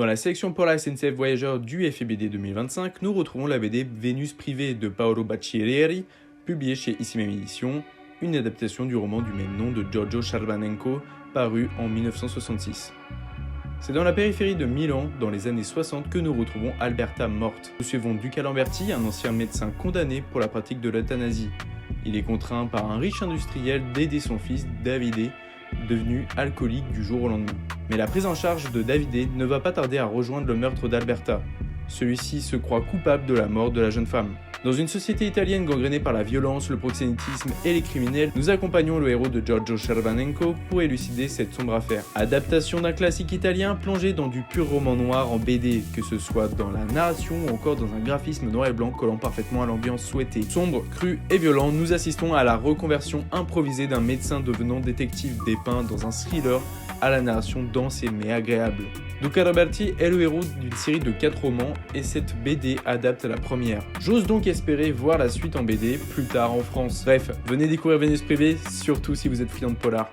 Dans la section Polar SNCF Voyageurs du FEBD 2025, nous retrouvons la BD Vénus privée de Paolo Bacciarieri, publiée chez Ici Même Éditions, une adaptation du roman du même nom de Giorgio Sciarbanenko, paru en 1966. C'est dans la périphérie de Milan, dans les années 60, que nous retrouvons Alberta morte. Nous suivons Duca Lamberti, un ancien médecin condamné pour la pratique de l'euthanasie. Il est contraint par un riche industriel d'aider son fils, Davide, devenu alcoolique du jour au lendemain. Mais la prise en charge de Davide ne va pas tarder à rejoindre le meurtre d'Alberta. Celui-ci se croit coupable de la mort de la jeune femme. Dans une société italienne gangrénée par la violence, le proxénétisme et les criminels, nous accompagnons le héros de Giorgio Sciarbanenko pour élucider cette sombre affaire. Adaptation d'un classique italien plongé dans du pur roman noir en BD, que ce soit dans la narration ou encore dans un graphisme noir et blanc collant parfaitement à l'ambiance souhaitée. Sombre, cru et violent, nous assistons à la reconversion improvisée d'un médecin devenant détective dépeint dans un thriller à la narration dense mais agréable. Duca Lamberti est le héros d'une série de 4 romans et cette BD adapte la première. J'ose donc espérer voir la suite en BD plus tard en France. Bref, venez découvrir Vénus privée, surtout si vous êtes friand de polar.